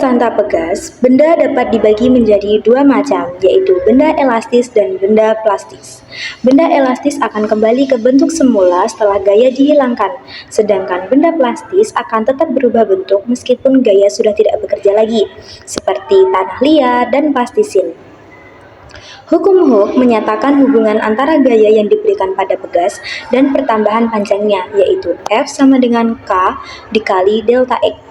konstanta Pegas, benda dapat dibagi menjadi dua macam, yaitu benda elastis dan benda plastis. Benda elastis akan kembali ke bentuk semula setelah gaya dihilangkan, sedangkan benda plastis akan tetap berubah bentuk meskipun gaya sudah tidak bekerja lagi, seperti tanah liat dan plastisin. Hukum Hooke menyatakan hubungan antara gaya yang diberikan pada Pegas dan pertambahan panjangnya, yaitu F sama dengan K dikali delta X.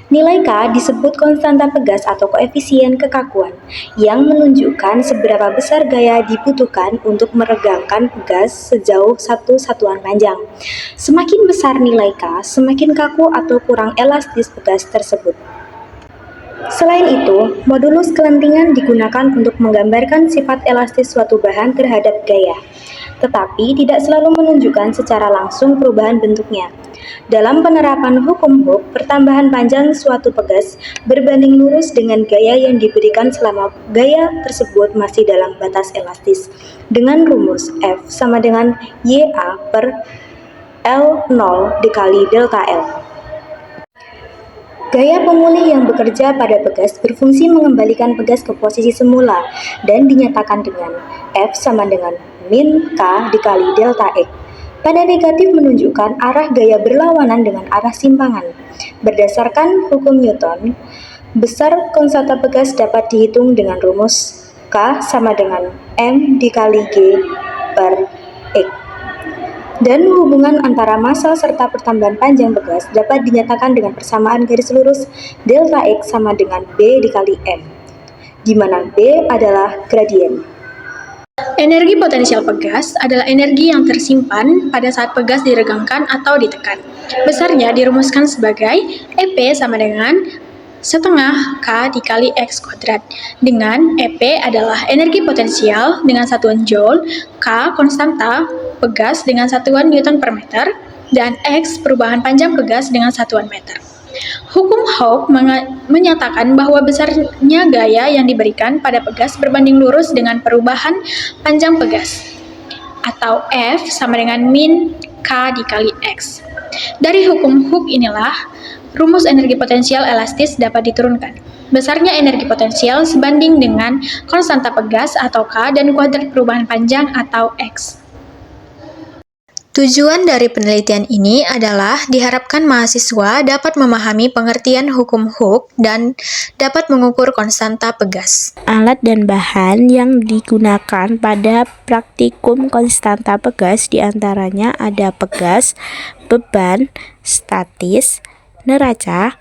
Nilai K disebut konstanta Pegas atau koefisien kekakuan, yang menunjukkan seberapa besar gaya dibutuhkan untuk meregangkan Pegas sejauh satu satuan panjang. Semakin besar nilai K, semakin kaku atau kurang elastis Pegas tersebut. Selain itu, modulus kelentingan digunakan untuk menggambarkan sifat elastis suatu bahan terhadap gaya, tetapi tidak selalu menunjukkan secara langsung perubahan bentuknya. Dalam penerapan hukum Hooke, pertambahan panjang suatu Pegas berbanding lurus dengan gaya yang diberikan selama gaya tersebut masih dalam batas elastis, dengan rumus F sama dengan YA per L0 dikali delta L. Gaya pemulih yang bekerja pada Pegas berfungsi mengembalikan Pegas ke posisi semula dan dinyatakan dengan F sama dengan min K dikali delta X. Pada negatif menunjukkan arah gaya berlawanan dengan arah simpangan. Berdasarkan hukum Newton, besar konstanta Pegas dapat dihitung dengan rumus K sama dengan M dikali G per X. Dan hubungan antara massa serta pertambahan panjang Pegas dapat dinyatakan dengan persamaan garis lurus delta X sama dengan B dikali M, di mana B adalah gradien. Energi potensial Pegas adalah energi yang tersimpan pada saat Pegas diregangkan atau ditekan. Besarnya dirumuskan sebagai EP sama dengan setengah K dikali X kuadrat, dengan EP adalah energi potensial dengan satuan Joule, K konstanta Pegas dengan satuan Newton per meter, dan X perubahan panjang Pegas dengan satuan meter. Hukum Hooke menyatakan bahwa besarnya gaya yang diberikan pada Pegas berbanding lurus dengan perubahan panjang Pegas, atau F sama dengan min K dikali X. Dari hukum Hooke inilah, rumus energi potensial elastis dapat diturunkan. Besarnya energi potensial sebanding dengan konstanta Pegas atau K dan kuadrat perubahan panjang atau X. Tujuan dari penelitian ini adalah diharapkan mahasiswa dapat memahami pengertian hukum Hooke dan dapat mengukur konstanta Pegas. Alat dan bahan yang digunakan pada praktikum konstanta Pegas diantaranya ada Pegas, beban, statis, neraca,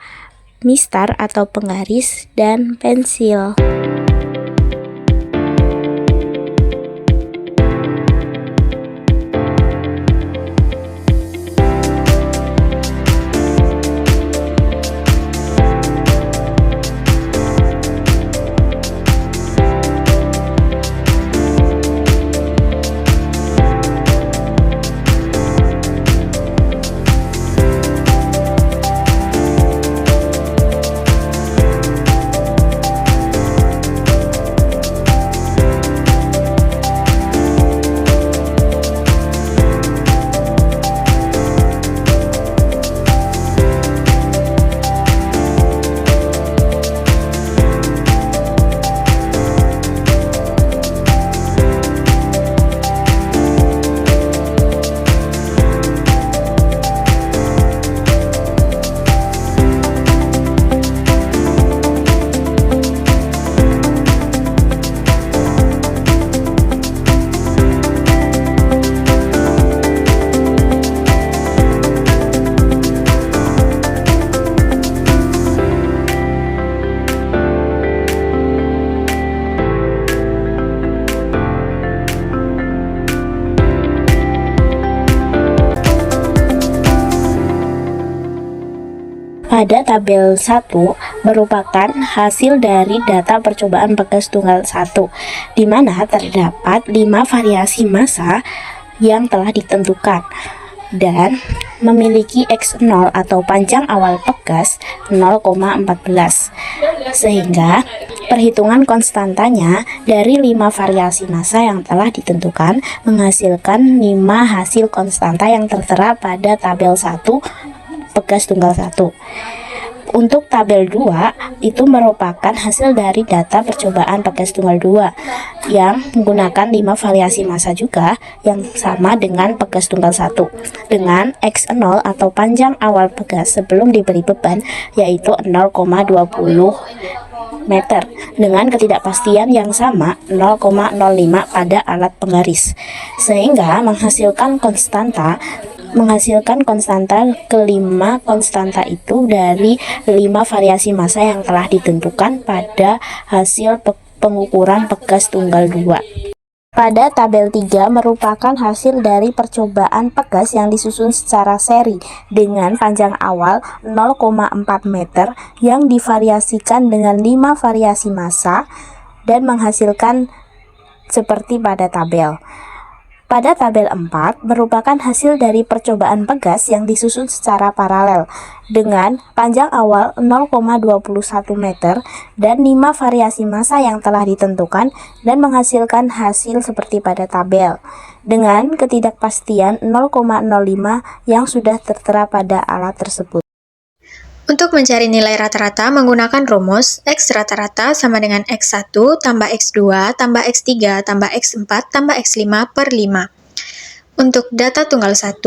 mistar atau penggaris, dan pensil. Pada tabel 1 merupakan hasil dari data percobaan Pegas tunggal 1, di mana terdapat 5 variasi massa yang telah ditentukan dan memiliki X0 atau panjang awal Pegas 0,14, sehingga perhitungan konstantanya dari 5 variasi massa yang telah ditentukan menghasilkan 5 hasil konstanta yang tertera pada tabel 1 Pegas tunggal 1. Untuk tabel 2 itu merupakan hasil dari data percobaan pegas tunggal 2 yang menggunakan 5 variasi massa juga yang sama dengan pegas tunggal 1 dengan X0 atau panjang awal pegas sebelum diberi beban yaitu 0,20 meter dengan ketidakpastian yang sama 0,05 pada alat penggaris, sehingga menghasilkan konstanta kelima konstanta itu dari 5 variasi massa yang telah ditentukan pada hasil pengukuran pegas tunggal 2. Pada tabel 3 merupakan hasil dari percobaan pegas yang disusun secara seri dengan panjang awal 0,4 meter yang divariasikan dengan 5 variasi massa dan menghasilkan seperti pada tabel. Pada tabel 4 merupakan hasil dari percobaan pegas yang disusun secara paralel dengan panjang awal 0,21 meter dan 5 variasi massa yang telah ditentukan dan menghasilkan hasil seperti pada tabel dengan ketidakpastian 0,05 yang sudah tertera pada alat tersebut. Untuk mencari nilai rata-rata menggunakan rumus X rata-rata sama dengan X1 tambah X2 tambah X3 tambah X4 tambah X5 per 5. Untuk data tunggal 1,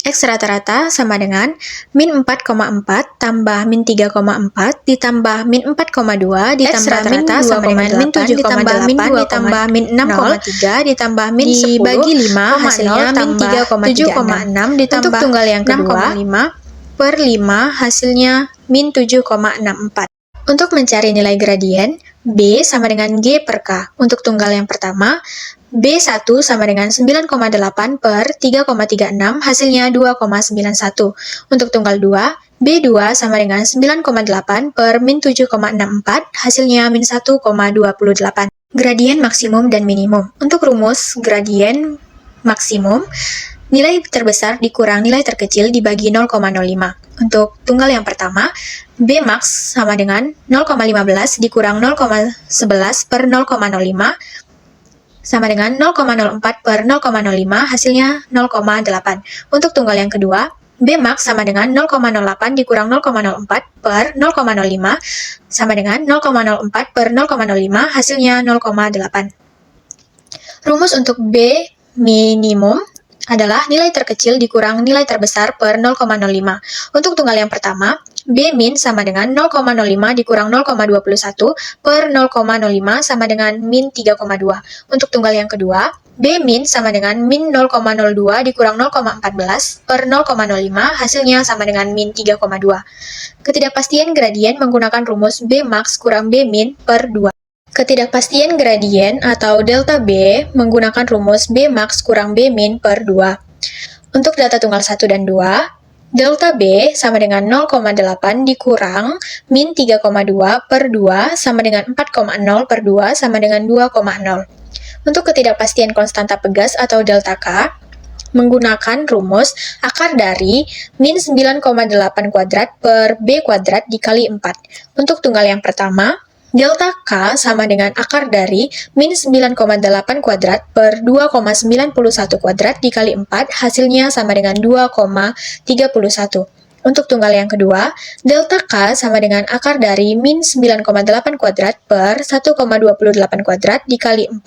X rata-rata sama dengan min 4,4 tambah min 3,4 ditambah min 4,2 ditambah min 2,8 ditambah min 2,8 ditambah min 6,3 ditambah min 10 dibagi 5 hasilnya min 3,76 ditambah untuk tunggal yang kedua 6,5 per 5 hasilnya min 7,64. Untuk mencari nilai gradien, B sama dengan G per K. Untuk tunggal yang pertama, B1 sama dengan 9,8 per 3,36 hasilnya 2,91. Untuk tunggal 2, B2 sama dengan 9,8 per min 7,64 hasilnya min 1,28. Gradien maksimum dan minimum. Untuk rumus gradien maksimum, nilai terbesar dikurang nilai terkecil dibagi 0,05. Untuk tunggal yang pertama, B max sama dengan 0,15 dikurang 0,11 per 0,05 sama dengan 0,04 per 0,05 hasilnya 0,8. Untuk tunggal yang kedua, B max sama dengan 0,08 dikurang 0,04 per 0,05 sama dengan 0,04 per 0,05 hasilnya 0,8. Rumus untuk B minimum adalah nilai terkecil dikurang nilai terbesar per 0,05. Untuk tunggal yang pertama, B min sama dengan 0,05 dikurang 0,21 per 0,05 sama dengan min 3,2. Untuk tunggal yang kedua, B min sama dengan min 0,02 dikurang 0,14 per 0,05 hasilnya sama dengan min 3,2. Ketidakpastian gradien menggunakan rumus B max kurang B min per 2. Ketidakpastian gradien atau delta B menggunakan rumus B max kurang B min per 2. Untuk data tunggal 1 dan 2, delta B sama dengan 0,8 dikurang min 3,2 per 2 sama dengan 4,0 per 2 sama dengan 2,0. Untuk ketidakpastian konstanta pegas atau delta K, menggunakan rumus akar dari min 9,8 kuadrat per B kuadrat dikali 4. Untuk tunggal yang pertama, delta K sama dengan akar dari min 9,8 kuadrat per 2,91 kuadrat dikali 4, hasilnya sama dengan 2,31. Untuk tunggal yang kedua, delta K sama dengan akar dari min 9,8 kuadrat per 1,28 kuadrat dikali 4,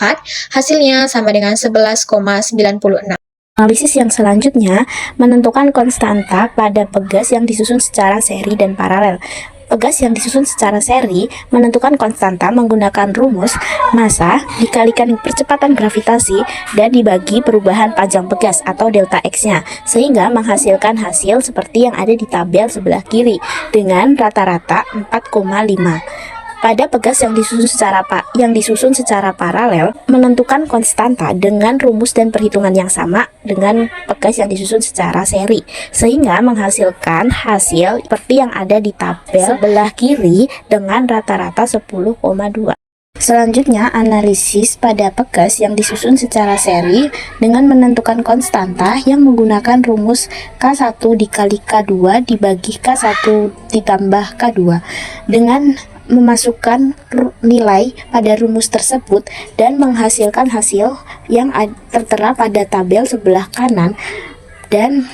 hasilnya sama dengan 11,96. Analisis yang selanjutnya menentukan konstanta pada pegas yang disusun secara seri dan paralel. Pegas yang disusun secara seri menentukan konstanta menggunakan rumus massa dikalikan percepatan gravitasi dan dibagi perubahan panjang pegas atau delta X-nya, sehingga menghasilkan hasil seperti yang ada di tabel sebelah kiri dengan rata-rata 4,5. Pada pegas yang disusun secara paralel menentukan konstanta dengan rumus dan perhitungan yang sama dengan pegas yang disusun secara seri, sehingga menghasilkan hasil seperti yang ada di tabel sebelah kiri dengan rata-rata 10,2. Selanjutnya, analisis pada pegas yang disusun secara seri dengan menentukan konstanta yang menggunakan rumus K1 dikali K2 dibagi K1 ditambah K2 dengan memasukkan nilai pada rumus tersebut dan menghasilkan hasil yang tertera pada tabel sebelah kanan dan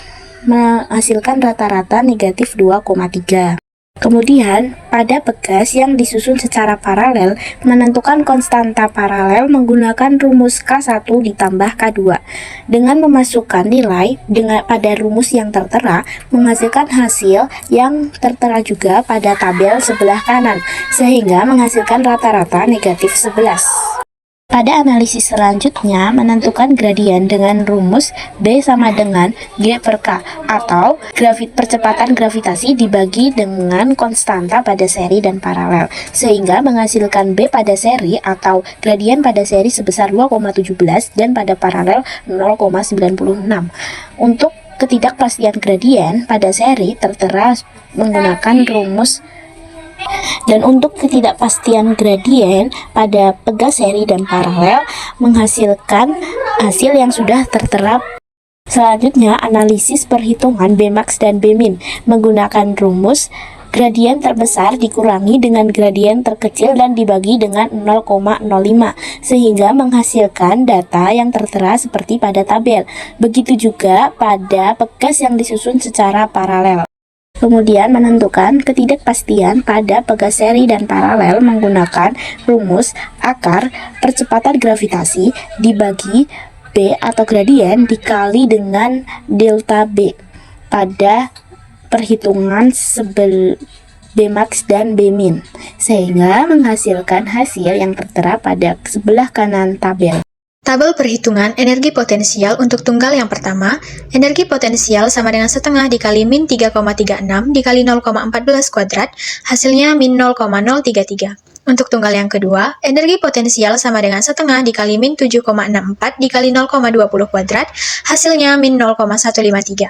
menghasilkan rata-rata negatif 2,3. Kemudian, pada pegas yang disusun secara paralel, menentukan konstanta paralel menggunakan rumus K1 ditambah K2. Dengan memasukkan nilai pada rumus yang tertera, menghasilkan hasil yang tertera juga pada tabel sebelah kanan, sehingga menghasilkan rata-rata negatif 11. Pada analisis selanjutnya, menentukan gradien dengan rumus B sama dengan G per K, atau percepatan gravitasi dibagi dengan konstanta pada seri dan paralel, sehingga menghasilkan B pada seri atau gradien pada seri sebesar 2,17 dan pada paralel 0,96. Untuk ketidakpastian gradien pada seri tertera menggunakan rumus. Dan untuk ketidakpastian gradien pada pegas seri dan paralel menghasilkan hasil yang sudah tertera. Selanjutnya, analisis perhitungan Bmax dan Bmin menggunakan rumus gradien terbesar dikurangi dengan gradien terkecil dan dibagi dengan 0,05 sehingga menghasilkan data yang tertera seperti pada tabel. Begitu juga pada pegas yang disusun secara paralel. Kemudian menentukan ketidakpastian pada pegas seri dan paralel menggunakan rumus akar percepatan gravitasi dibagi B atau gradien dikali dengan delta B pada perhitungan Bmax dan Bmin, sehingga menghasilkan hasil yang tertera pada sebelah kanan tabel. Tabel perhitungan energi potensial untuk tunggal yang pertama, energi potensial sama dengan setengah dikali min 3,36 dikali 0,14 kuadrat, hasilnya min 0,033. Untuk tunggal yang kedua, energi potensial sama dengan setengah dikali min 7,64 dikali 0,20 kuadrat, hasilnya min 0,153.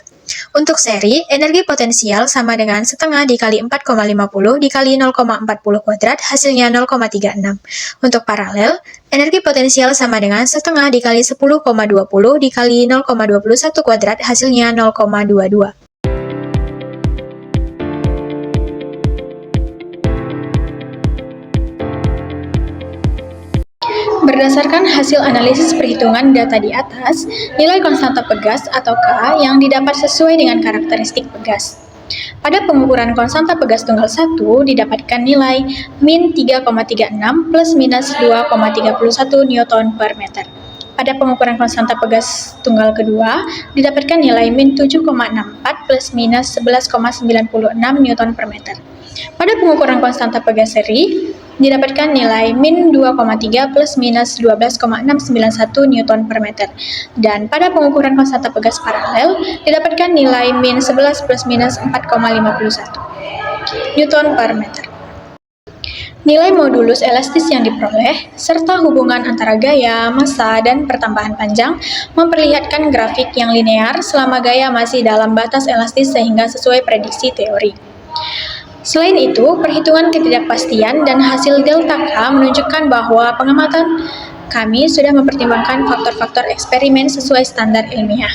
Untuk seri, energi potensial sama dengan setengah dikali 4,50 dikali 0,40 kuadrat, hasilnya 0,36. Untuk paralel, energi potensial sama dengan setengah dikali 10,20 dikali 0,21 kuadrat, hasilnya 0,22. Berdasarkan hasil analisis perhitungan data di atas, nilai konstanta pegas atau K yang didapat sesuai dengan karakteristik pegas. Pada pengukuran konstanta pegas tunggal 1 didapatkan nilai min 3,36 plus minus 2,31 Newton per meter. Pada pengukuran konstanta pegas tunggal kedua didapatkan nilai min 7,64 plus minus 11,96 Newton per meter. Pada pengukuran konstanta pegas seri didapatkan nilai min 2,3 plus minus 12,691 Newton per meter. Dan pada pengukuran konstanta pegas paralel didapatkan nilai min 11 plus minus 4,51 Newton per meter. Nilai modulus elastis yang diperoleh, serta hubungan antara gaya, massa, dan pertambahan panjang memperlihatkan grafik yang linear selama gaya masih dalam batas elastis sehingga sesuai prediksi teori. Selain itu, perhitungan ketidakpastian dan hasil delta K menunjukkan bahwa pengamatan kami sudah mempertimbangkan faktor-faktor eksperimen sesuai standar ilmiah.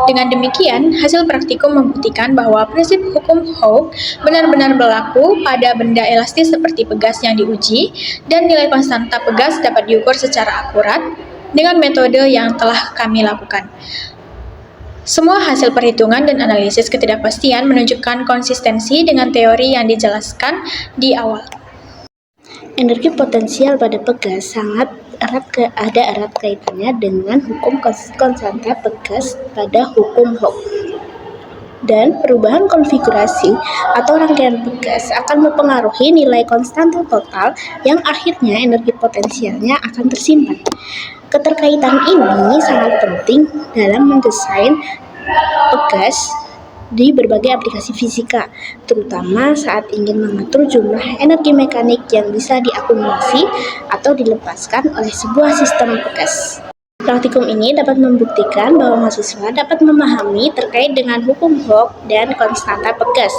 Dengan demikian, hasil praktikum membuktikan bahwa prinsip hukum Hooke benar-benar berlaku pada benda elastis seperti pegas yang diuji, dan nilai konstanta pegas dapat diukur secara akurat dengan metode yang telah kami lakukan. Semua hasil perhitungan dan analisis ketidakpastian menunjukkan konsistensi dengan teori yang dijelaskan di awal. Energi potensial pada pegas sangat erat kaitannya dengan hukum konstanta pegas pada hukum Hooke. Dan perubahan konfigurasi atau rangkaian pegas akan mempengaruhi nilai konstanta total yang akhirnya energi potensialnya akan tersimpan. Keterkaitan ini sangat penting dalam mendesain pegas di berbagai aplikasi fisika, terutama saat ingin mengatur jumlah energi mekanik yang bisa diakumulasi atau dilepaskan oleh sebuah sistem pegas. Praktikum ini dapat membuktikan bahwa mahasiswa dapat memahami terkait dengan hukum Hooke dan konstanta pegas.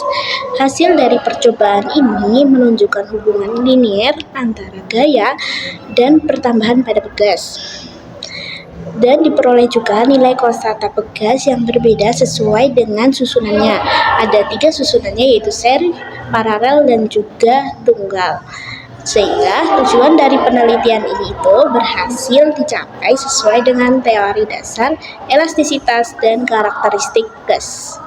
Hasil dari percobaan ini menunjukkan hubungan linier antara gaya dan pertambahan pada pegas. Dan diperoleh juga nilai konstanta pegas yang berbeda sesuai dengan susunannya. Ada 3 susunannya, yaitu seri, paralel, dan juga tunggal. Sehingga tujuan dari penelitian ini itu berhasil dicapai sesuai dengan teori dasar elastisitas dan karakteristik gas.